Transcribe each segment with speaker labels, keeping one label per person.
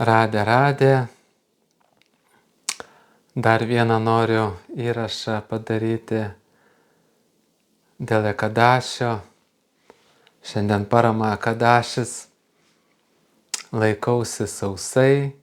Speaker 1: Radė. Dar vieną noriu įrašą padaryti dėl Ekadašio. Šiandien parama Ekadašis. Laikausi sausai.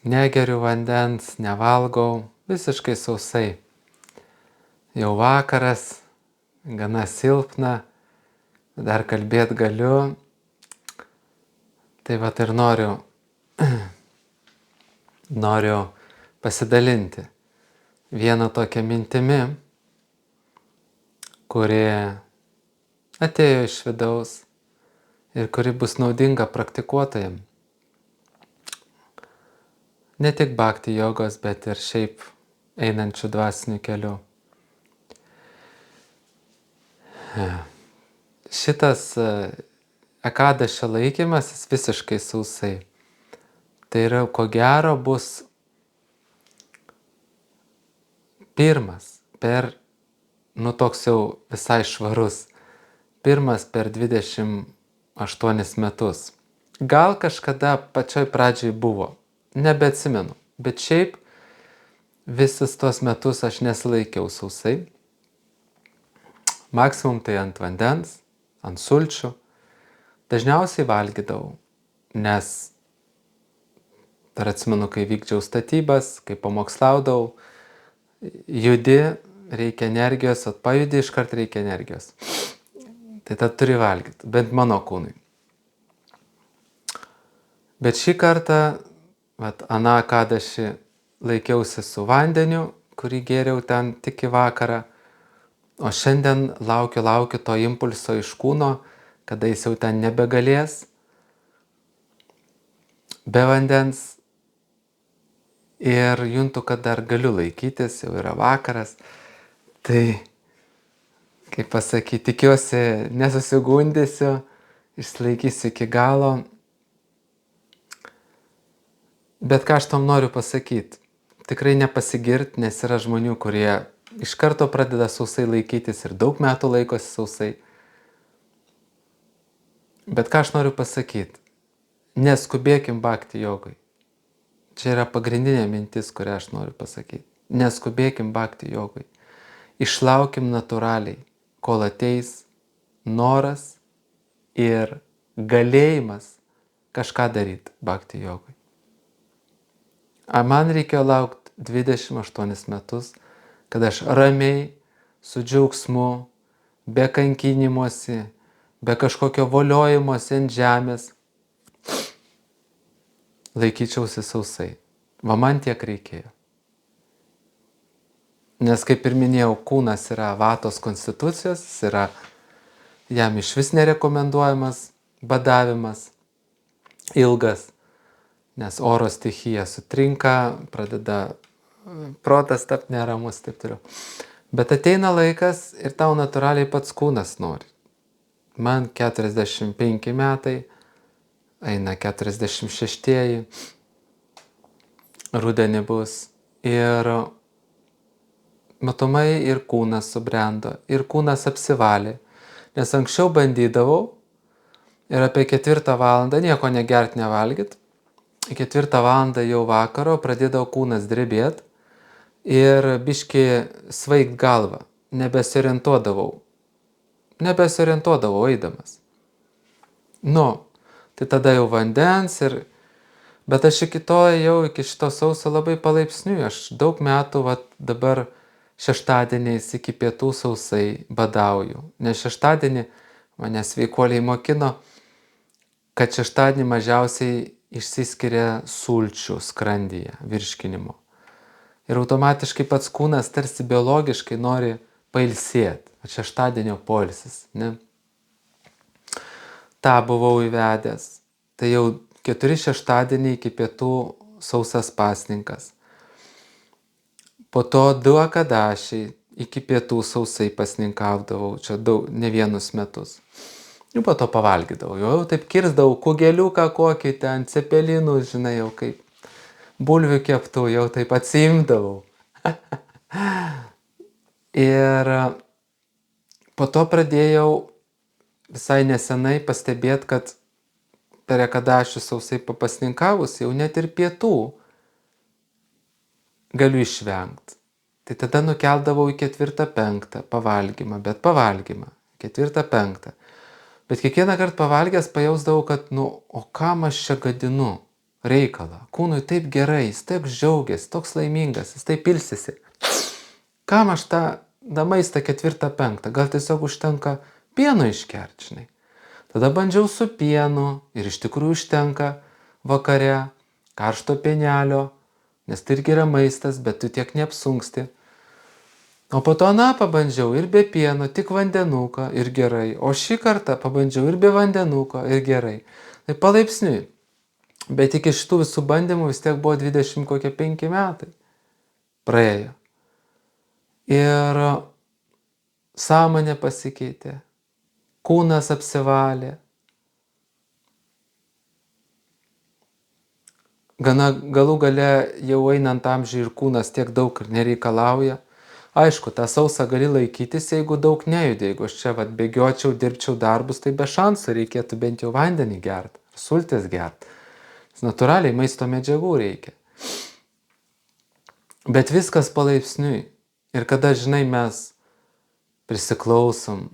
Speaker 1: Negeriu vandens, nevalgau. Visiškai sausai. Jau vakaras, gana silpna. Dar kalbėti galiu. Tai vat ir noriu pasidalinti vieną tokią mintimi, kuri atėjo iš vidaus ir kuri bus naudinga praktikuotojams. Ne tik bhakti jogos, bet ir šiaip einančių dvasiniu keliu. Šitas Ekadašio laikymasis visiškai sausai. Tai yra, ko gero, bus pirmas toks jau visai švarus, pirmas per 28 metus. Gal kažkada pačioj pradžioj buvo, nebeatsimenu, bet šiaip visus tuos metus aš nesilaikiau sausai. Maksimum tai ant vandens, ant sulčių. Dažniausiai valgydavau, nes dar atsimenu, kai vykdžiau statybas, kai pamokslaudavau, judi, reikia energijos, pajudi, iškart reikia energijos. Tai tad turi valgyti, bent mano kūnui. Bet šį kartą, aną Ekadašį laikiausi su vandeniu, kurį gėriau ten tik į vakarą, o šiandien laukiu to impulso iš kūno, kada jis jau ten nebegalės, be vandens. Ir juntu, kad dar galiu laikytis, jau yra vakaras. Tai, kaip pasakyti, tikiuosi, nesusigundysiu, išlaikysiu iki galo. Bet ką aš tam noriu pasakyti? Tikrai nepasigirt, nes yra žmonių, kurie iš karto pradeda sausai laikytis ir daug metų laikosi sausai. Bet ką aš noriu pasakyti? Neskubėkim bhakti jogai. Čia yra pagrindinė mintis, kurią aš noriu pasakyti. Neskubėkim bhakti jogai. Išlaukim natūraliai, kol ateis noras ir galėjimas kažką daryti bhakti jogai. Man reikėjo laukti 28 metus, kad aš ramiai, su džiaugsmu, be kankinimuose, be kažkokio voliojimuose ant žemės, laikyčiausi sausai. Man tiek reikėjo. Nes, kaip ir minėjau, kūnas yra vatos konstitucijos, jam iš vis nerekomenduojamas badavimas ilgas, nes oro stichija sutrinka, pradeda protas tapti neramus, taip toliau. Bet ateina laikas ir tau natūraliai pats kūnas nori. Man 45 metai, eina 46, rudenį bus. Ir matomai ir kūnas subrendo, ir kūnas apsivalė. Nes anksčiau bandydavau ir apie 4 valandą nieko negert, nevalgyt. 4 valandą jau vakaro pradėdavo kūnas drebėt ir biškį svaigt galvą. Nebesiorientuodavau eidamas. Tai tada jau vandens bet aš iki šito sausio labai palaipsniui. Aš daug metų dabar šeštadieniais iki pietų sausai badauju. Nes šeštadienį mane sveikuoliai mokino, kad šeštadienį mažiausiai išsiskiria sulčių skrandyje, virškinimo. Ir automatiškai pats kūnas tarsi biologiškai nori pailsėti. Šeštadienio poilsis, ne? tą buvau įvedęs. Tai jau 4 šeštadieniai iki pietų sausas pasninkas. Po to 2 Ekadašiai iki pietų sausai pasninkaudavau, čia ne vienus metus. Ir po to pavalgydavau, jau taip kirsdavau kugeliuką kokį ten, cepelinų, žinai, jau kaip bulvių keptų, jau taip atsiimdavau. Ir po to pradėjau visai nesenai pastebėti, kad per Ekadašį sausai papasninkavus, jau net ir pietų galiu išvengti. Tai tada nukeldavau į 4-5 pavalgymą, bet pavalgymą. 4-5. Bet kiekvieną kartą pavalgęs pajausdavau, kad, o kam aš čia gadinu reikalą. Kūnui taip gerai, jis taip džiaugiasi, toks laimingas, jis taip ilsisi. Kam aš tą maistą 4-5? Gal tiesiog užtenka pieno išgerti, žinai. Tada bandžiau su pienu ir iš tikrųjų užtenka vakare karšto pienelio, nes tai irgi yra maistas, bet tu tiek neapsunksti. O po to pabandžiau ir be pieno, tik vandenuką ir gerai. O šį kartą pabandžiau ir be vandenuko ir gerai. Tai palaipsniui. Bet iki šitų visų bandymų vis tiek buvo 25 metai. Praėjo. Ir sąmonė pasikeitė. Kūnas apsivalė. Galų gale jau einant amžiui ir kūnas tiek daug ir nereikalauja. Aišku, tą sausą gali laikytis, jeigu daug nejudė. Jeigu aš čia bėgiočiau, dirbčiau darbus, tai be šansų reikėtų bent jau vandenį gerti, sultis gerti. Natūraliai maisto medžiagų reikia. Bet viskas palaipsniui. Ir kada, žinai, mes prisiklausom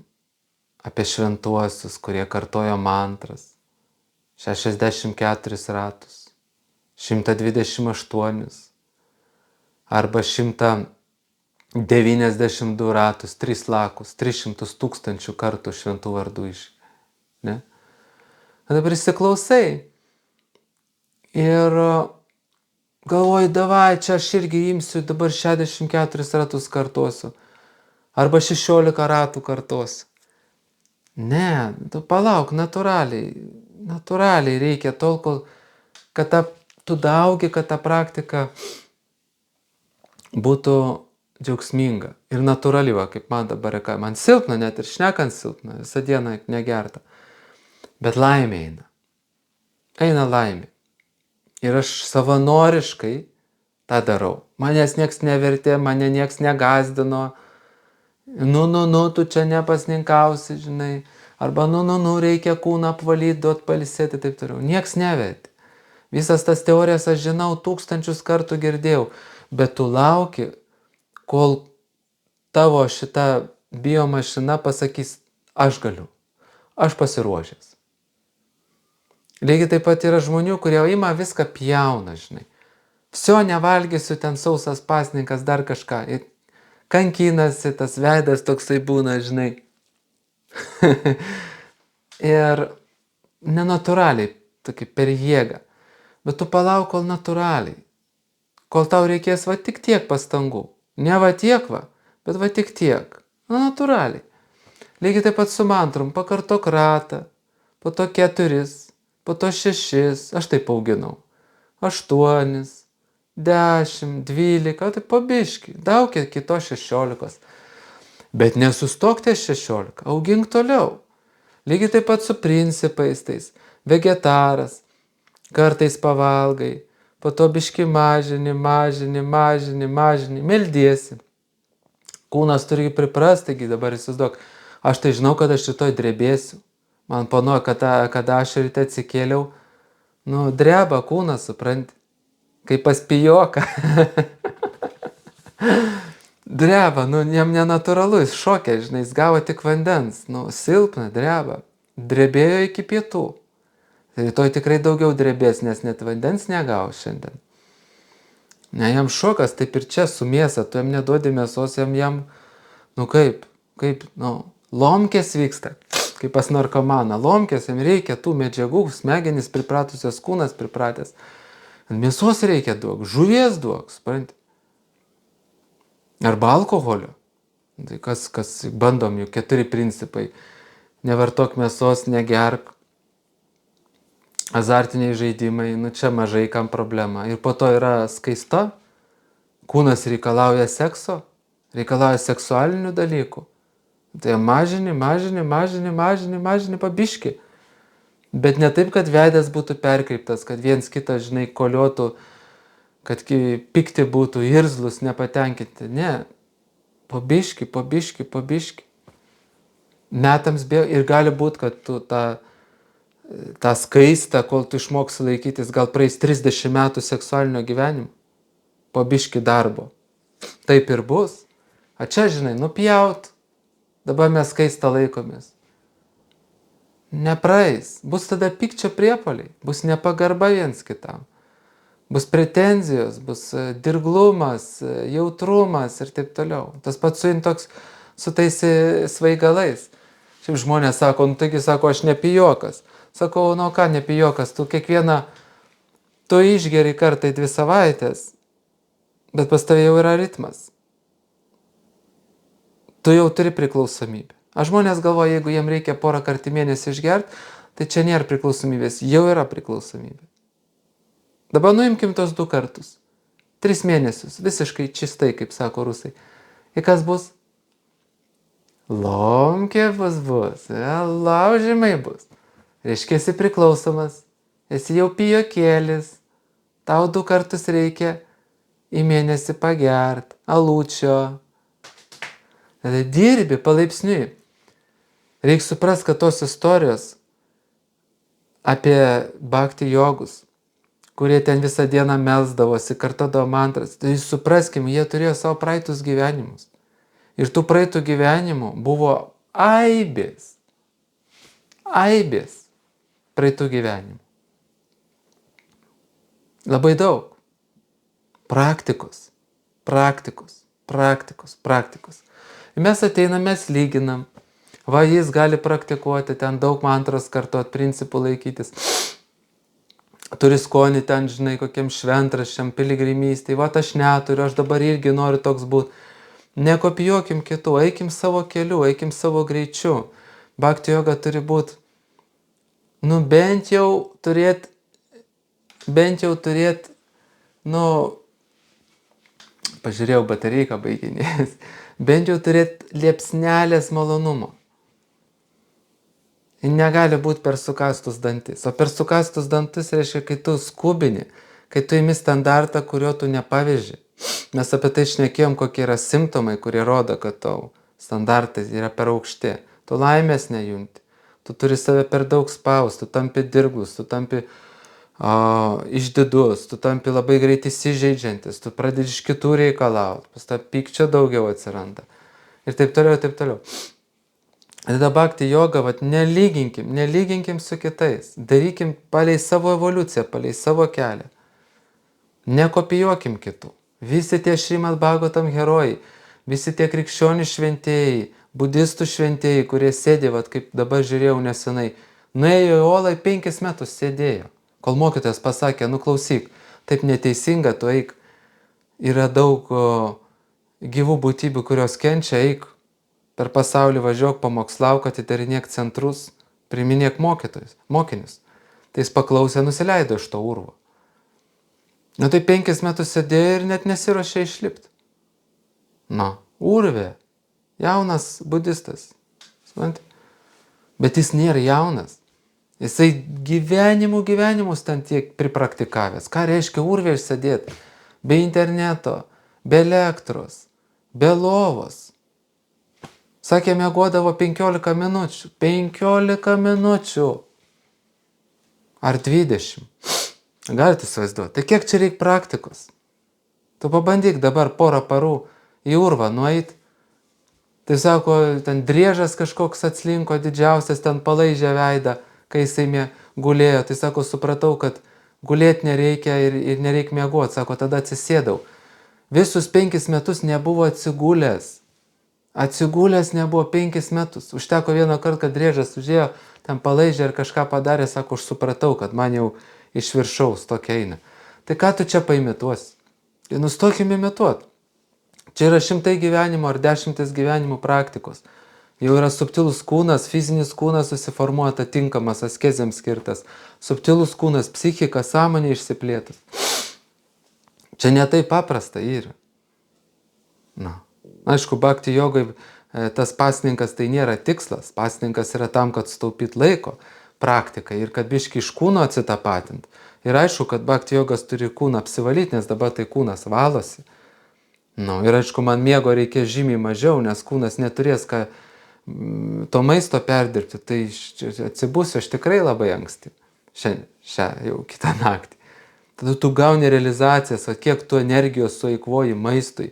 Speaker 1: apie šventuosius, kurie kartojo mantras, 64 ratus, 128 arba 192 ratus, 3 lakus, 300 000 kartų šventų vardų ne? Tada prisiklausai ir galvoji, davai, čia aš irgi imsiu, dabar 64 ratus kartosiu, arba 16 ratų kartosiu. Ne, tu palauk, natūraliai reikia tol, kad tu daugi, kad ta praktika būtų džiaugsminga ir natūrali, kaip man dabar, man silpna, net ir šnekant silpna, visą dieną negerta. Bet laimė eina. Eina laimė. Ir aš savanoriškai tą darau. Manęs nieks nevertė, mane nieks negazdino. Tu čia nepasninkausi, žinai. Arba reikia kūną apvalyti, duot pailsėti, taip toliau. Nieks nevertė. Visas tas teorijas aš žinau, 1000 kartų girdėjau. Bet tu lauki, kol tavo šita biomašina pasakys, aš galiu, aš pasiruošęs. Lygiai taip pat yra žmonių, kurie ima viską pjauna, žinai. Vsio nevalgysiu, ten sausas pasninkas, dar kažką. Ir kankinasi, tas veidas toksai būna, žinai. Ir nenatūraliai, tokia per jėgą. Bet tu palauk, kol natūraliai. Kol tau reikės tik tiek pastangų. Ne tiek, bet tik tiek. Natūraliai. Lygiai taip pat su mantrom. Pakartok ratą, po to 4, po to 6. Aš taip auginau. 8, 10, 12, tai po biškį. Daug kito 16. Bet nesustok ties 16. Augink toliau. Lygiai taip pat su principais tais. Vegetaras. Kartais pavalgai. Po to biškį mažini, meldiesi. Kūnas turi priprast, taigi dabar įsivaizduok, aš tai žinau, kad aš rytoj drebėsiu. Man panoja, kad aš ryte atsikėliau, dreba kūnas, supranti, kaip pas pijoką. Dreba, jam nenatūralu, jis šokė, žinai, jis gavo tik vandens, silpna, dreba. Drebėjo iki pietų. Rytoj tikrai daugiau drebės, nes net vandens negavo šiandien. Ne, jam šokas, taip ir čia su mėsa, tu jam neduodi mėsos, jam, lomkės vyksta, kaip pas narkomaną. Lomkės, jam reikia tų medžiagų, smegenys pripratusios, kūnas pripratęs. Mėsos reikia duok, žuvies duok, supranti. Arba alkoholio. Tai kas bandom, jų 4 principai. Nevartok mėsos, negerk. Azartiniai žaidimai, čia mažai kam problema. Ir po to yra skaista, kūnas reikalauja sekso, reikalauja seksualinių dalykų. Tai mažini pabiški. Bet ne taip, kad veidas būtų perkreiptas, kad viens kitą, žinai, koliotų, kad pikti būtų, irzlus, nepatenkinti. Ne, pabiški. Metams bėga ir gali būti, kad tu tą tą skaistą, kol tu išmoksi laikytis, gal praeis 30 metų seksualinio gyvenimo, po biški darbo. Taip ir bus. A čia, žinai, nupjaut, dabar mes skaistą laikomės. Nepraeis. Bus tada pykčio priepuoliai, bus nepagarba viens kitam. Bus pretenzijos, bus dirglumas, jautrumas ir taip toliau. Tas pats su tais svaigalais. Šiaip žmonės sako, nu taigi sako, aš nepijokas. Sakau, nu ką nepijokas, tu išgeri kartą į 2 savaitės, bet pas tavai jau yra ritmas. Tu jau turi priklausomybę. Aš žmonės galvoja, jeigu jiem reikia porą kartų į mėnesį išgerti, tai čia nėra priklausomybės, jau yra priklausomybė. Dabar nuimkim tos 2 kartus. 3 mėnesius, visiškai čistai, kaip sako rusai. Ir kas bus? Lomkė bus, laužimai bus. Reiškia, esi priklausomas, esi jau pijokėlis, tau 2 kartus reikia į mėnesį pagert, alučio. Tada dirbi palaipsniui. Reikia suprasti, kad tos istorijos apie bhakti jogus, kurie ten visą dieną melsdavosi, kartodavo mantras, tai supraskim, jie turėjo savo praeitus gyvenimus. Ir tų praeitų gyvenimų buvo aibės praeitų gyvenimų. Labai daug. Praktikos. Ir mes ateinam, mes lyginam. Va, jis gali praktikuoti, ten daug mantros kartot, principų laikytis. Turi skonį ten, žinai, kokiam šventraščiam, piligrimystei. Va, aš neturiu, aš dabar irgi noriu toks būti. Nekopijuokim kitų, eikim savo keliu, eikim savo greičiu. Bhakti joga turi būti, bent jau turėt, pažiūrėjau, batareika baiginės, bent jau turėt liepsnelės malonumo. Ir negali būti per sukastus dantis. O per sukastus dantis reiškia, kai tu skubini, kai tu imi standartą, kurio tu nepaveži. Mes apie tai šnekėjom, kokie yra simptomai, kurie rodo, kad tau standartai yra per aukšti. Tu laimės nejunti. Tu turi save per daug spaust, tu tampi dirglus, tu tampi išdidus, tu tampi labai greit įsižeidžiantis, tu pradedi iš kitų reikalauti, pas tą pykčio daugiau atsiranda. Ir taip toliau, taip toliau. Tada bhakti joga, nelyginkim su kitais, darykim palei savo evoliuciją, palei savo kelią. Nekopijuokim kitų. Visi tie Šrimad Bhagavatam herojai, visi tie krikščionių šventėjai, budistų šventėjai, kurie sėdė, kaip dabar žiūrėjau nesenai, nuėjo į olą 5 metus sėdėjo, kol mokytojas pasakė, klausyk, taip neteisinga, tu eik, yra daug gyvų būtybių, kurios kenčia, eik per pasaulį, važiuok, pamokslauk, atidarinėk centrus, priminėk mokinius. Tai jis paklausė, nusileido iš to urvo. Tai 5 metus sėdėjo ir net nesiruošė išlipti. Urvė, jaunas budistas. Bet jis nėra jaunas. Jisai gyvenimus ten tiek pripraktikavęs. Ką reiškia urvė išsėdėti? Be interneto, be elektros, be lovos. Sakė, miegodavo 15 minučių. 15 minučių. Ar 20. Galite įsivaizduoti. Tai kiek čia reikia praktikos? Tu pabandyk dabar porą parų į urvą nueit. Tai sako, ten driežas kažkoks atslinko didžiausias, ten palaižė veidą, kai jisai gulėjo. Tai sako, supratau, kad gulėti nereikia ir nereikia miegoti. Sako, tada atsisėdau. Visus 5 metus nebuvo atsigulęs. Atsigulęs nebuvo 5 metus. Užteko vieną kartą, kad driežas užėjo, ten palaižė ir kažką padarė. Sako, aš supratau, kad man jau iš viršaus tokia eina. Tai ką tu čia paimituosi? Tai nustokim imituoti. Čia yra 100 gyvenimo ar 10 gyvenimų praktikos. Jau yra subtilus kūnas, fizinis kūnas susiformuota tinkamas, askezėms skirtas. Subtilus kūnas, psichika, sąmonė išsiplėtus. Čia ne taip paprasta yra. Aišku, bhakti jogai tas pasninkas tai nėra tikslas. Pasninkas yra tam, kad sutaupyt laiko praktikai ir kad biški iš kūno atsitapatint. Ir aišku, kad bhakti jogas turi kūną apsivalyti, nes dabar tai kūnas valosi. Ir aišku, man miego reikės žymiai mažiau, nes kūnas neturės ką to maisto perdirbti, tai atsibusiu aš tikrai labai anksti. Šią jau kitą naktį. Tada tu gauni realizacijas, kiek tu energijos sueikvoji maistui,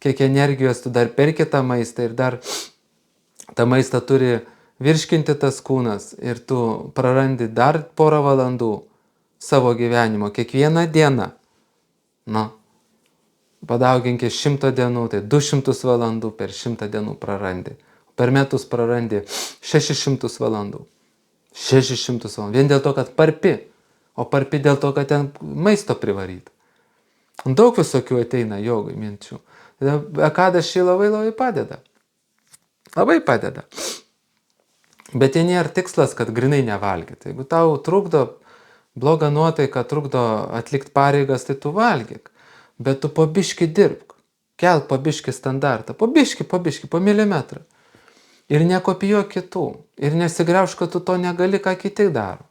Speaker 1: kiek energijos tu dar perki tą maistą ir dar tą maistą turi virškinti tas kūnas ir tu prarandi dar porą valandų savo gyvenimo, kiekvieną dieną. Nu, padauginkis 100 dienų, tai 200 valandų per 100 dienų prarandi. Per metus prarandi 600 valandų. 600 valandų. Vien dėl to, kad parpi. O parpi dėl to, kad ten maisto privaryta. Daug visokių ateina jogui minčių. Ekadaši labai padeda. Labai padeda. Bet tai nėra tikslas, kad grinai nevalgyti. Jeigu tau trukdo bloga nuotaika, trukdo atlikti pareigas, tai tu valgyk. Bet tu po biškį dirbk. Kelk po biškį standartą. Po biškį, po milimetrą. Ir nekopijuok kitų. Ir nesigriauš, kad tu to negali, ką kiti daro.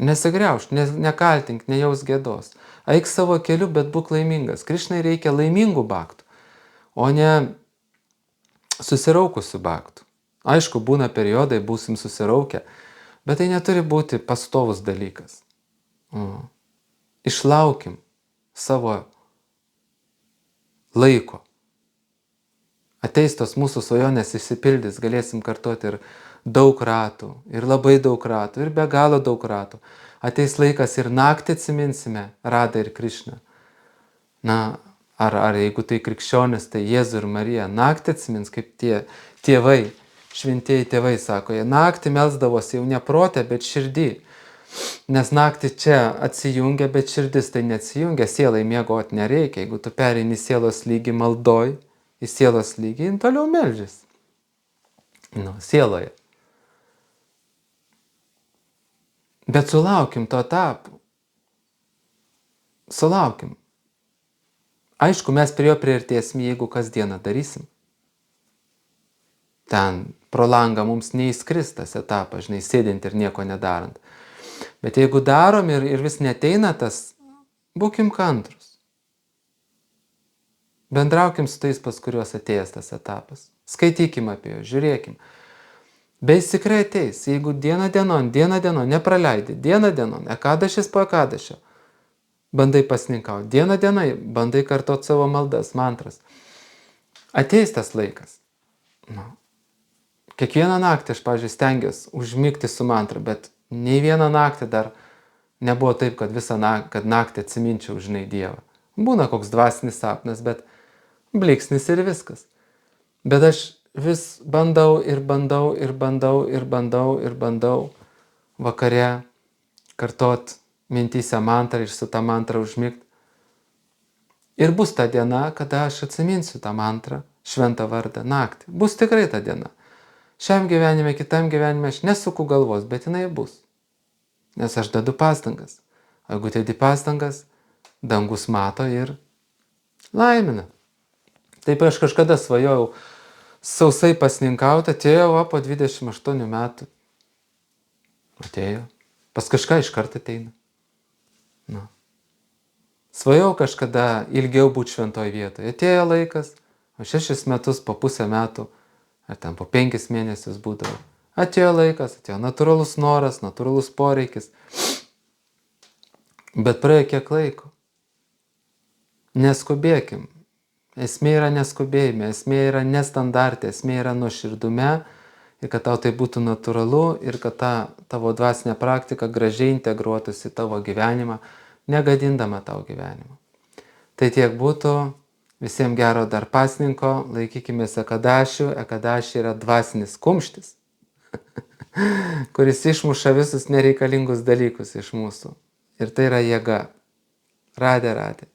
Speaker 1: Nesigriauš, nekaltink, nejaus gėdos. Eik savo keliu, bet būk laimingas. Krišnai reikia laimingų baktų, o ne susiraukusių baktų. Aišku, būna periodai, būsim susiraukę, bet tai neturi būti pastovus dalykas. Išlaukim savo laiko. Ateis tos mūsų svajonės išsipildys, galėsim kartuoti ir daug ratų, ir labai daug ratų, ir be galo daug ratų. Ateis laikas ir naktį atsiminsime Radą ir Krišną. Na, ar jeigu tai krikščionis, tai Jėzų ir Mariją. Naktį atsimins, kaip tie tėvai, šventieji tėvai sako, jie naktį melsdavosi jau ne prote, bet širdį. Nes naktį čia atsijungia, bet širdis tai neatsijungia, sielai miegoti nereikia. Jeigu tu pereini sielos lygį maldoj, į sielos lygį, jin toliau meldžiasi. Sieloje. Bet sulaukim to etapo. Sulaukim. Aišku, mes prie jo priartėsim, jeigu kasdieną darysim. Ten pro langą mums neįskris tas etapas, žinai, sėdint ir nieko nedarant. Bet jeigu darom ir vis neteina tas, būkim kantrus. Bendraukim su tais, pas kuriuos atėjęs tas etapas. Skaitykim apie jo, žiūrėkim. Bet jis tikrai ateis, jeigu dieną dienon, nepraleidi, dieną dienon, ekadašis po ekadašio, bandai pasninkauti, dieną dienai, bandai kartot savo maldas, mantras. Ateis tas laikas. Kiekvieną naktį aš, pavyzdžiui, stengiuosi užmigti su mantra, bet nei vieną naktį dar nebuvo taip, kad kad naktį atsiminčiau, žinai, Dievą. Būna koks dvasinis sapnas, bet bliksnis ir viskas. Bet aš vis bandau vakare kartot mintyse mantrą ir su tą mantrą užmigti. Ir bus ta diena, kada aš atsiminsiu tą mantrą, šventą vardą naktį. Bus tikrai ta diena. Šiam gyvenime, kitam gyvenime aš nesuku galvos, bet jinai bus. Nes aš dedu pastangas. Jeigu dedi pastangas, dangus mato ir laimina. Taip aš kažkada svajojau sausai pasninkauti, atėjo po 28 metų. Atėjo. Pas kažką iškart ateina. Svajojau kažkada ilgiau būti šventoj vietoje. Atėjo laikas, o 6 metus, po pusę metų, ar ten po 5 mėnesius būdavo. Atėjo laikas, atėjo natūralus noras, natūralus poreikis. Bet praėjo kiek laiko. Neskubėkim. Esmė yra neskubėjime, esmė yra nestandartė, esmė yra nuoširdume ir kad tau tai būtų natūralu ir kad ta tavo dvasinė praktika gražiai integruotųsi į tavo gyvenimą, negadindama tau gyvenimą. Tai tiek būtų. Visiems gero dar pasninko, laikykimės ekadašių. Ekadašiai yra dvasinis kumštis, kuris išmuša visus nereikalingus dalykus iš mūsų. Ir tai yra jėga. Radė.